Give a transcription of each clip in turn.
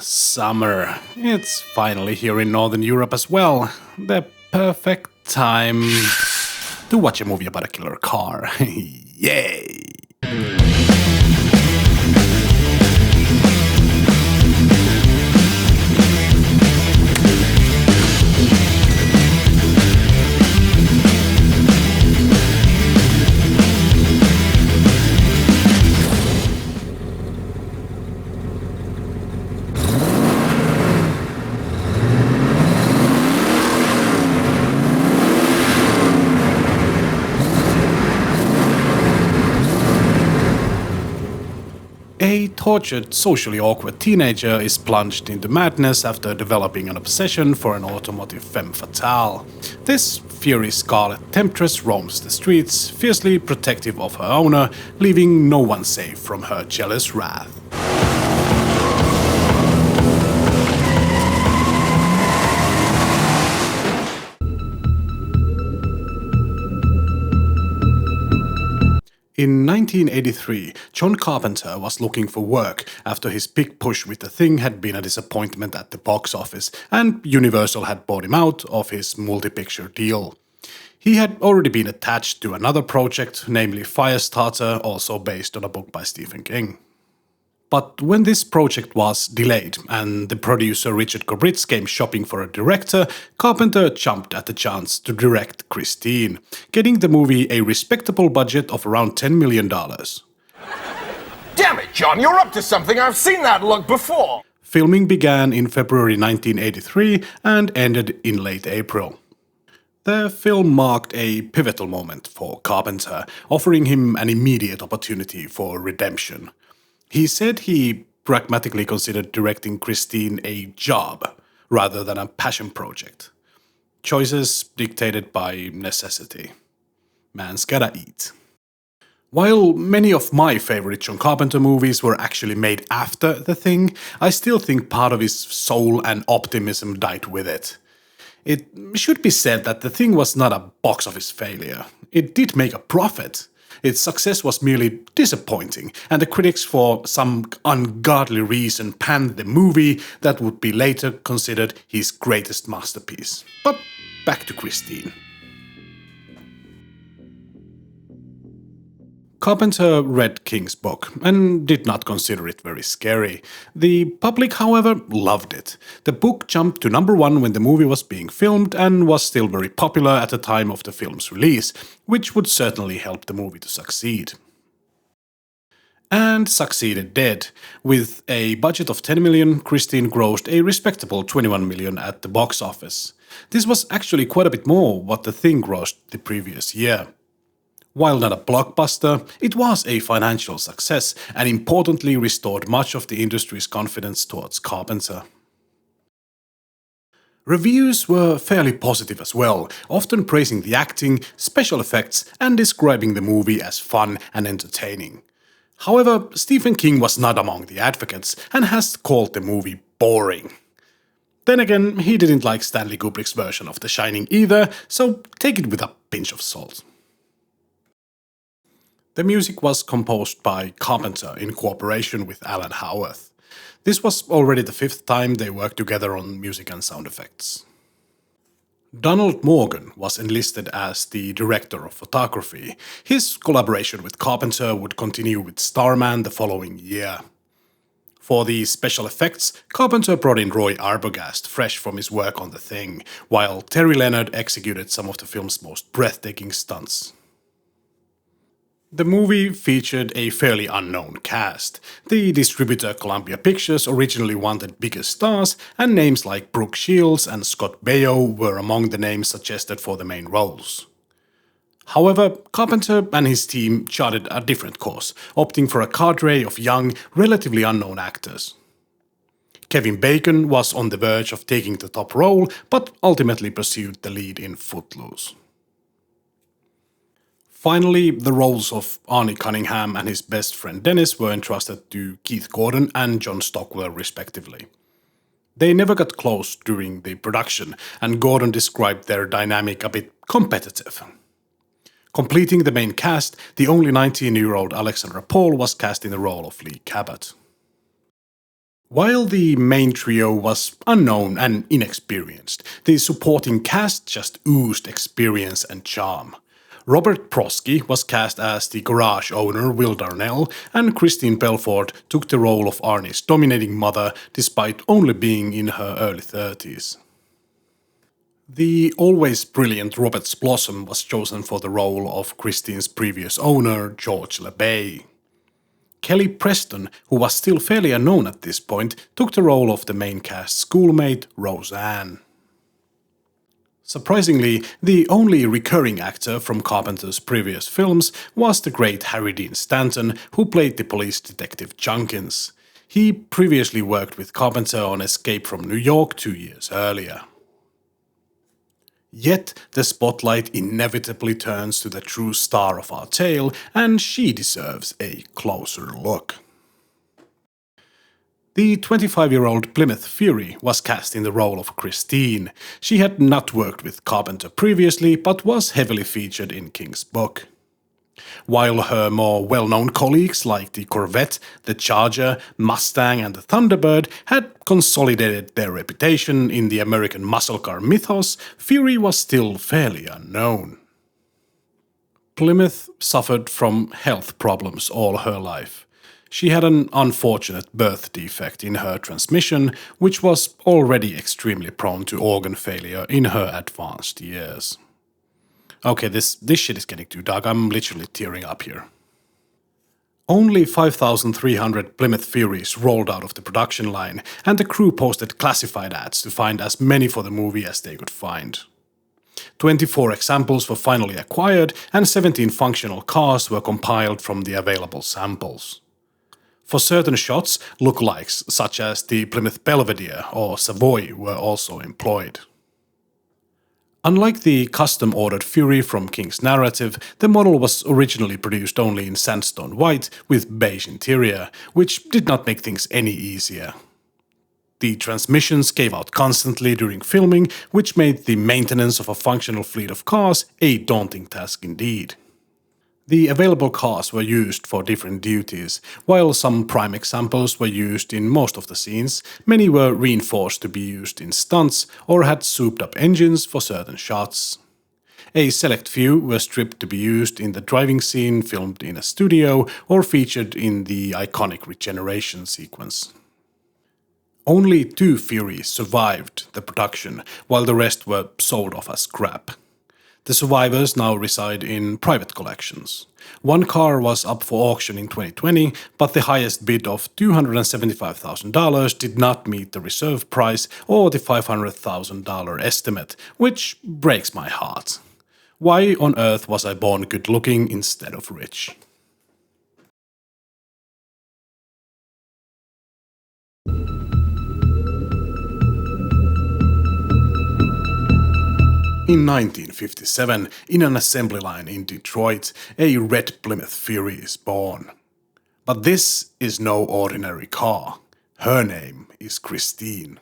Summer. It's finally here in Northern Europe as well. The perfect time to watch a movie about a killer car. Yay! A tortured, socially awkward teenager is plunged into madness after developing an obsession for an automotive femme fatale. This fiery scarlet temptress roams the streets, fiercely protective of her owner, leaving no one safe from her jealous wrath. In 1983, John Carpenter was looking for work after his big push with The Thing had been a disappointment at the box office, and Universal had bought him out of his multi-picture deal. He had already been attached to another project, namely Firestarter, also based on a book by Stephen King. But when this project was delayed and the producer Richard Gobritz came shopping for a director, Carpenter jumped at the chance to direct Christine, getting the movie a respectable budget of around $10 million. Damn it, John, you're up to something. I've seen that look before. Filming began in February 1983 and ended in late April. The film marked a pivotal moment for Carpenter, offering him an immediate opportunity for redemption. He said he pragmatically considered directing Christine a job rather than a passion project. Choices dictated by necessity. Man's gotta eat. While many of my favorite John Carpenter movies were actually made after The Thing, I still think part of his soul and optimism died with it. It should be said that The Thing was not a box office failure. It did make a profit. Its success was merely disappointing, and the critics for some ungodly reason panned the movie that would be later considered his greatest masterpiece. But back to Christine. Carpenter read King's book and did not consider it very scary. The public, however, loved it. The book jumped to #1 when the movie was being filmed and was still very popular at the time of the film's release, which would certainly help the movie to succeed. And succeeded dead. With a budget of $10 million, Christine grossed a respectable $21 million at the box office. This was actually quite a bit more what The Thing grossed the previous year. While not a blockbuster, it was a financial success and importantly restored much of the industry's confidence towards Carpenter. Reviews were fairly positive as well, often praising the acting, special effects, and describing the movie as fun and entertaining. However, Stephen King was not among the advocates and has called the movie boring. Then again, he didn't like Stanley Kubrick's version of The Shining either, so take it with a pinch of salt. The music was composed by Carpenter in cooperation with Alan Howarth. This was already the 5th time they worked together on music and sound effects. Donald Morgan was enlisted as the director of photography. His collaboration with Carpenter would continue with Starman the following year. For the special effects, Carpenter brought in Roy Arbogast, fresh from his work on The Thing, while Terry Leonard executed some of the film's most breathtaking stunts. The movie featured a fairly unknown cast. The distributor Columbia Pictures originally wanted bigger stars, and names like Brooke Shields and Scott Baio were among the names suggested for the main roles. However, Carpenter and his team charted a different course, opting for a cadre of young, relatively unknown actors. Kevin Bacon was on the verge of taking the top role, but ultimately pursued the lead in Footloose. Finally, the roles of Arnie Cunningham and his best friend Dennis were entrusted to Keith Gordon and John Stockwell respectively. They never got close during the production, and Gordon described their dynamic a bit competitive. Completing the main cast, the only 19-year-old Alexandra Paul was cast in the role of Lee Cabot. While the main trio was unknown and inexperienced, the supporting cast just oozed experience and charm. Robert Prosky was cast as the garage owner Will Darnell, and Christine Belford took the role of Arnie's dominating mother despite only being in her early 30s. The always brilliant Robert Blossom was chosen for the role of Christine's previous owner, George LeBay. Kelly Preston, who was still fairly unknown at this point, took the role of the main cast schoolmate, Roseanne. Surprisingly, the only recurring actor from Carpenter's previous films was the great Harry Dean Stanton, who played the police detective Junkins. He previously worked with Carpenter on Escape from New York 2 years earlier. Yet the spotlight inevitably turns to the true star of our tale, and she deserves a closer look. The 25-year-old Plymouth Fury was cast in the role of Christine. She had not worked with Carpenter previously, but was heavily featured in King's book. While her more well-known colleagues like the Corvette, the Charger, Mustang and the Thunderbird had consolidated their reputation in the American muscle car mythos, Fury was still fairly unknown. Plymouth suffered from health problems all her life. She had an unfortunate birth defect in her transmission, which was already extremely prone to organ failure in her advanced years. Okay, this shit is getting too dark. I'm literally tearing up here. Only 5,300 Plymouth Furies rolled out of the production line, and the crew posted classified ads to find as many for the movie as they could find. 24 examples were finally acquired, and 17 functional cars were compiled from the available samples. For certain shots, lookalikes such as the Plymouth Belvedere or Savoy were also employed. Unlike the custom-ordered Fury from King's narrative, the model was originally produced only in sandstone white with beige interior, which did not make things any easier. The transmissions gave out constantly during filming, which made the maintenance of a functional fleet of cars a daunting task indeed. The available cars were used for different duties. While some prime examples were used in most of the scenes, many were reinforced to be used in stunts or had souped-up engines for certain shots. A select few were stripped to be used in the driving scene filmed in a studio or featured in the iconic regeneration sequence. Only 2 Furies survived the production, while the rest were sold off as scrap. The survivors now reside in private collections. One car was up for auction in 2020, but the highest bid of $275,000 did not meet the reserve price or the $500,000 estimate, which breaks my heart. Why on earth was I born good-looking instead of rich? In 1957, in an assembly line in Detroit, a red Plymouth Fury is born. But this is no ordinary car. Her name is Christine.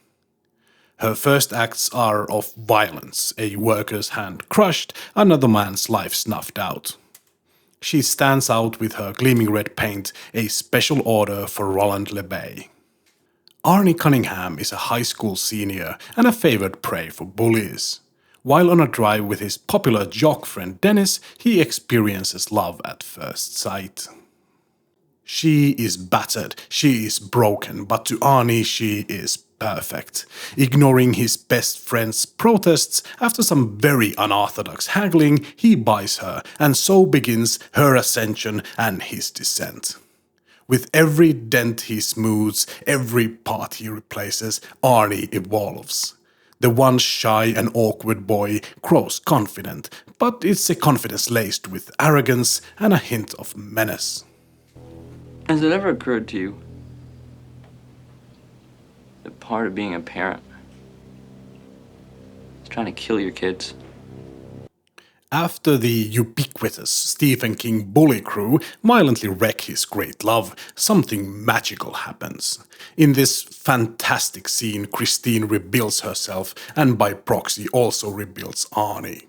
Her first acts are of violence, a worker's hand crushed, another man's life snuffed out. She stands out with her gleaming red paint, a special order for Roland LeBay. Arnie Cunningham is a high school senior and a favored prey for bullies. While on a drive with his popular jock friend Dennis, he experiences love at first sight. She is battered, she is broken, but to Arnie she is perfect. Ignoring his best friend's protests, after some very unorthodox haggling, he buys her, and so begins her ascension and his descent. With every dent he smooths, every part he replaces, Arnie evolves. The once shy and awkward boy grows confident, but it's a confidence laced with arrogance and a hint of menace. Has it ever occurred to you that part of being a parent is trying to kill your kids? After the ubiquitous Stephen King bully crew violently wreck his great love, something magical happens. In this fantastic scene, Christine rebuilds herself and by proxy also rebuilds Arnie.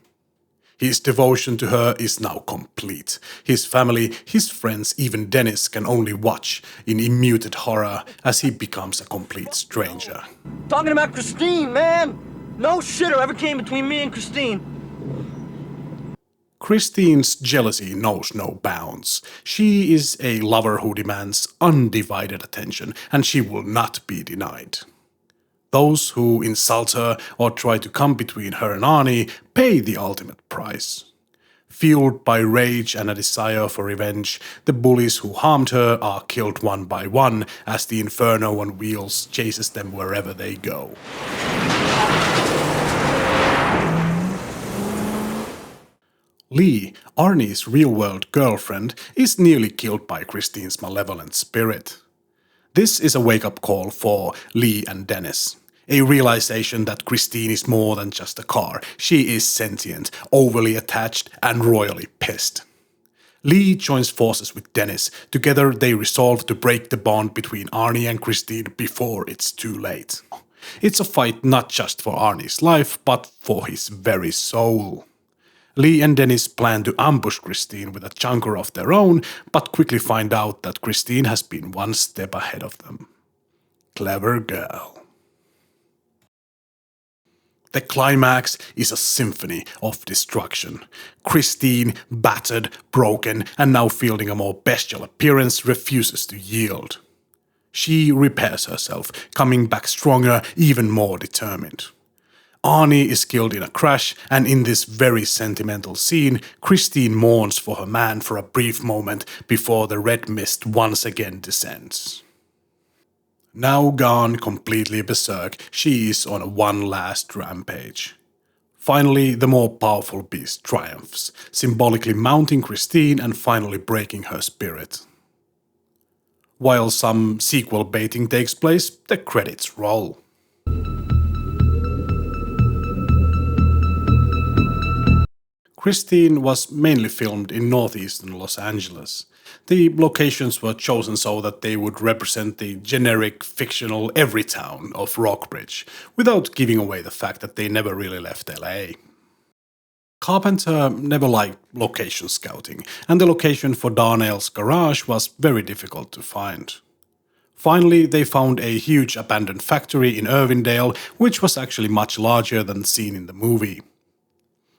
His devotion to her is now complete. His family, his friends, even Dennis can only watch in immuted horror as he becomes a complete stranger. Talking about Christine, man! No shitter ever came between me and Christine. Christine's jealousy knows no bounds. She is a lover who demands undivided attention, and she will not be denied. Those who insult her or try to come between her and Arnie pay the ultimate price. Fueled by rage and a desire for revenge, the bullies who harmed her are killed one by one as the inferno on wheels chases them wherever they go. Lee, Arnie's real-world girlfriend, is nearly killed by Christine's malevolent spirit. This is a wake-up call for Lee and Dennis. A realization that Christine is more than just a car. She is sentient, overly attached, and royally pissed. Lee joins forces with Dennis. Together they resolve to break the bond between Arnie and Christine before it's too late. It's a fight not just for Arnie's life, but for his very soul. Lee and Dennis plan to ambush Christine with a chunker of their own, but quickly find out that Christine has been one step ahead of them. Clever girl. The climax is a symphony of destruction. Christine, battered, broken, and now fielding a more bestial appearance, refuses to yield. She repairs herself, coming back stronger, even more determined. Arnie is killed in a crash, and in this very sentimental scene, Christine mourns for her man for a brief moment before the red mist once again descends. Now gone completely berserk, she is on one last rampage. Finally, the more powerful beast triumphs, symbolically mounting Christine and finally breaking her spirit. While some sequel baiting takes place, the credits roll. Christine was mainly filmed in northeastern Los Angeles. The locations were chosen so that they would represent the generic fictional every town of Rockbridge, without giving away the fact that they never really left LA. Carpenter never liked location scouting, and the location for Darnell's garage was very difficult to find. Finally, they found a huge abandoned factory in Irvindale, which was actually much larger than the scene in the movie.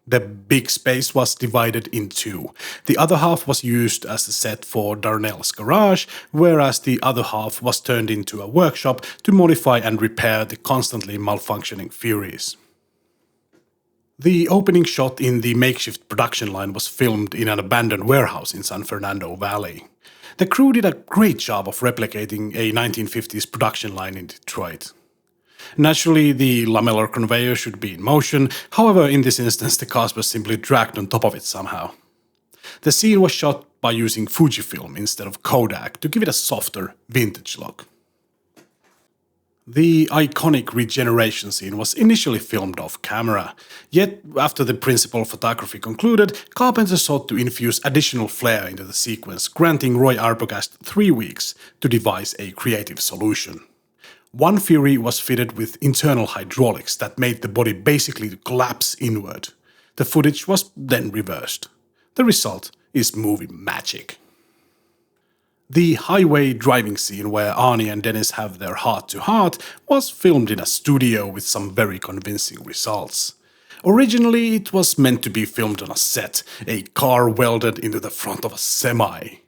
The big space was divided in two. The other half was used as a set for Darnell's garage, whereas the other half was turned into a workshop to modify and repair the constantly malfunctioning Furies. The opening shot in the makeshift production line was filmed in an abandoned warehouse in San Fernando Valley. The crew did a great job of replicating a 1950s production line in Detroit. Naturally, the lamellar conveyor should be in motion, however in this instance the cars were simply dragged on top of it somehow. The scene was shot by using Fujifilm instead of Kodak to give it a softer, vintage look. The iconic regeneration scene was initially filmed off camera, yet after the principal photography concluded, Carpenter sought to infuse additional flair into the sequence, granting Roy Arbogast 3 weeks to devise a creative solution. One Fury was fitted with internal hydraulics that made the body basically collapse inward. The footage was then reversed. The result is movie magic. The highway driving scene where Arnie and Dennis have their heart-to-heart was filmed in a studio with some very convincing results. Originally, it was meant to be filmed on a set, a car welded into the front of a semi.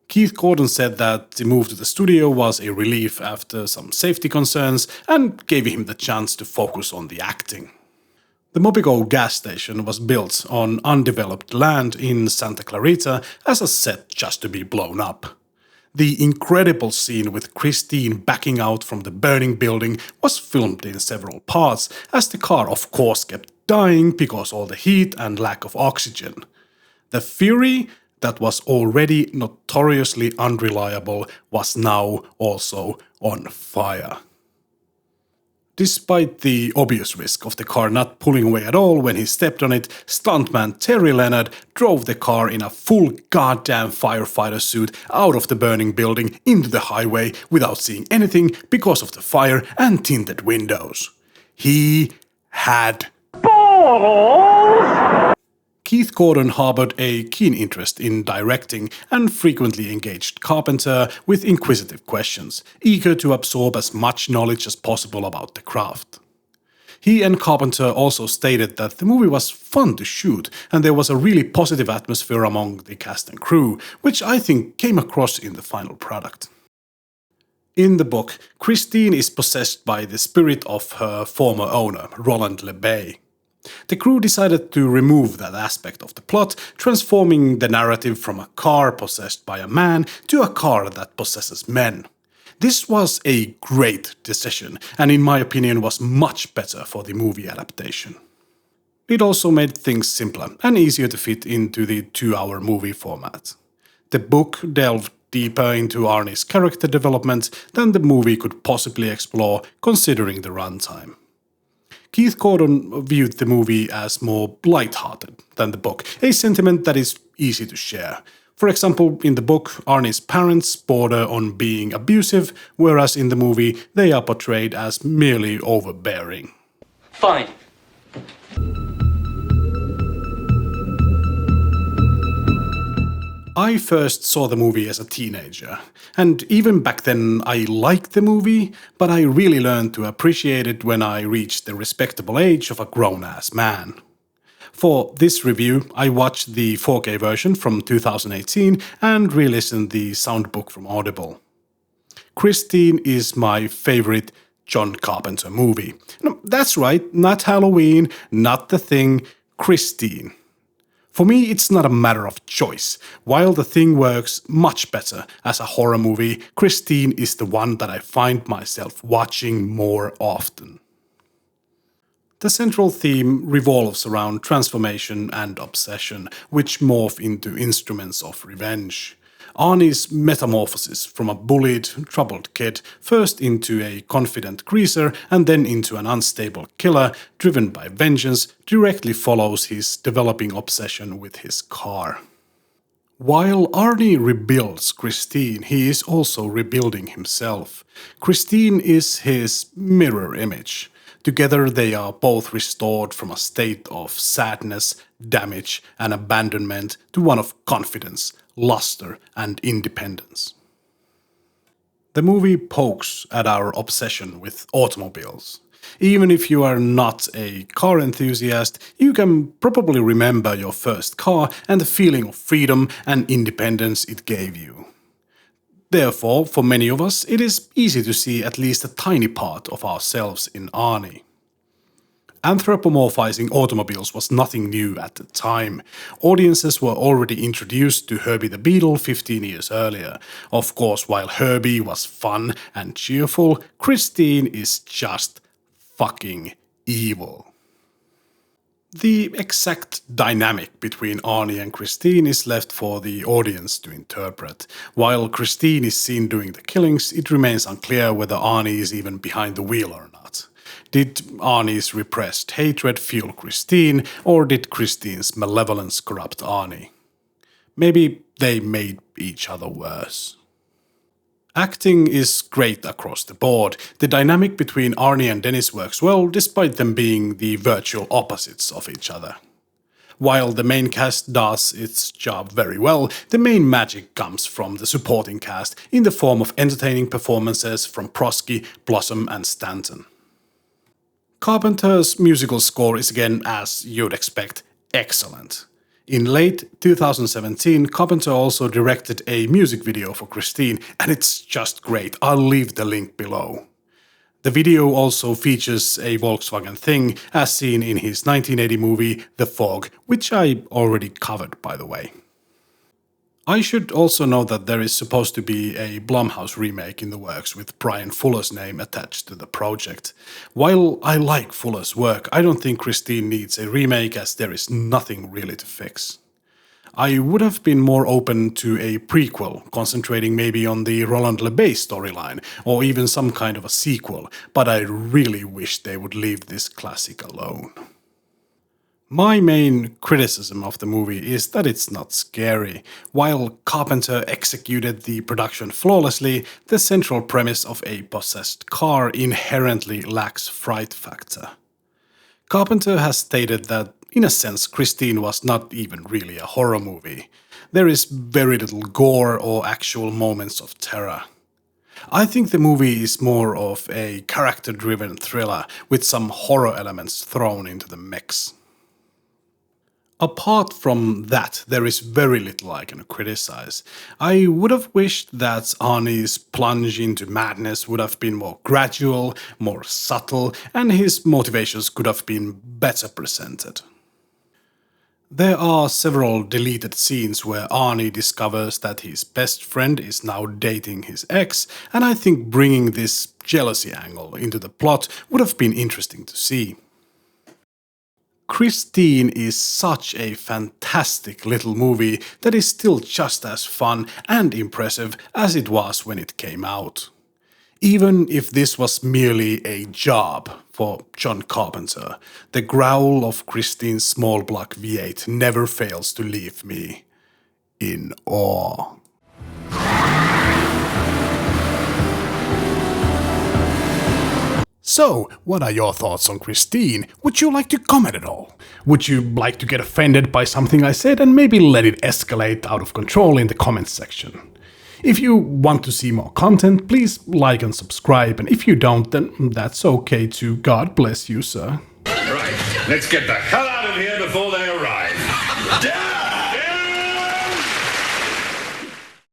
Keith Gordon said that the move to the studio was a relief after some safety concerns and gave him the chance to focus on the acting. The Mobico gas station was built on undeveloped land in Santa Clarita as a set just to be blown up. The incredible scene with Christine backing out from the burning building was filmed in several parts, as the car of course kept dying because all the heat and lack of oxygen. The Fury, that was already notoriously unreliable, was now also on fire. Despite the obvious risk of the car not pulling away at all when he stepped on it, stuntman Terry Leonard drove the car in a full goddamn firefighter suit out of the burning building into the highway without seeing anything because of the fire and tinted windows. He had balls! Keith Gordon harbored a keen interest in directing and frequently engaged Carpenter with inquisitive questions, eager to absorb as much knowledge as possible about the craft. He and Carpenter also stated that the movie was fun to shoot and there was a really positive atmosphere among the cast and crew, which I think came across in the final product. In the book, Christine is possessed by the spirit of her former owner, Roland LeBay. The crew decided to remove that aspect of the plot, transforming the narrative from a car possessed by a man to a car that possesses men. This was a great decision, and in my opinion was much better for the movie adaptation. It also made things simpler and easier to fit into the 2-hour movie format. The book delved deeper into Arnie's character development than the movie could possibly explore, considering the runtime. Keith Gordon viewed the movie as more light-hearted than the book, a sentiment that is easy to share. For example, in the book, Arnie's parents border on being abusive, whereas in the movie, they are portrayed as merely overbearing. Fine. I first saw the movie as a teenager, and even back then I liked the movie, but I really learned to appreciate it when I reached the respectable age of a grown-ass man. For this review, I watched the 4K version from 2018 and re-listened the soundbook from Audible. Christine is my favorite John Carpenter movie. No, that's right, not Halloween, not The Thing, Christine. For me, it's not a matter of choice. While The Thing works much better as a horror movie, Christine is the one that I find myself watching more often. The central theme revolves around transformation and obsession, which morph into instruments of revenge. Arnie's metamorphosis from a bullied, troubled kid first into a confident greaser and then into an unstable killer driven by vengeance directly follows his developing obsession with his car. While Arnie rebuilds Christine, he is also rebuilding himself. Christine is his mirror image. Together they are both restored from a state of sadness, damage, and abandonment to one of confidence, luster, and independence. The movie pokes at our obsession with automobiles. Even if you are not a car enthusiast, you can probably remember your first car and the feeling of freedom and independence it gave you. Therefore, for many of us, it is easy to see at least a tiny part of ourselves in Arnie. Anthropomorphizing automobiles was nothing new at the time. Audiences were already introduced to Herbie the Beetle 15 years earlier. Of course, while Herbie was fun and cheerful, Christine is just fucking evil. The exact dynamic between Arnie and Christine is left for the audience to interpret. While Christine is seen doing the killings, it remains unclear whether Arnie is even behind the wheel or not. Did Arnie's repressed hatred fuel Christine, or did Christine's malevolence corrupt Arnie? Maybe they made each other worse. Acting is great across the board. The dynamic between Arnie and Dennis works well, despite them being the virtual opposites of each other. While the main cast does its job very well, the main magic comes from the supporting cast in the form of entertaining performances from Prosky, Blossom, and Stanton. Carpenter's musical score is again, as you'd expect, excellent. In late 2017, Carpenter also directed a music video for Christine, and it's just great. I'll leave the link below. The video also features a Volkswagen thing, as seen in his 1980 movie The Fog, which I already covered, by the way. I should also note that there is supposed to be a Blumhouse remake in the works with Brian Fuller's name attached to the project. While I like Fuller's work, I don't think Christine needs a remake as there is nothing really to fix. I would have been more open to a prequel, concentrating maybe on the Roland LeBay storyline, or even some kind of a sequel, but I really wish they would leave this classic alone. My main criticism of the movie is that it's not scary. While Carpenter executed the production flawlessly, the central premise of a possessed car inherently lacks fright factor. Carpenter has stated that In a sense, Christine was not even really a horror movie. There is very little gore or actual moments of terror. I think the movie is more of a character-driven thriller with some horror elements thrown into the mix. Apart from that, there is very little I can criticize. I would have wished that Arnie's plunge into madness would have been more gradual, more subtle, and his motivations could have been better presented. There are several deleted scenes where Arnie discovers that his best friend is now dating his ex, and I think bringing this jealousy angle into the plot would have been interesting to see. Christine is such a fantastic little movie that is still just as fun and impressive as it was when it came out. Even if this was merely a job for John Carpenter, the growl of Christine's small block V8 never fails to leave me in awe. So, what are your thoughts on Christine? Would you like to comment at all? Would you like to get offended by something I said and maybe let it escalate out of control in the comments section? If you want to see more content, please like and subscribe, and if you don't, then that's okay too. God bless you, sir. Right, let's get the hell out of here before they're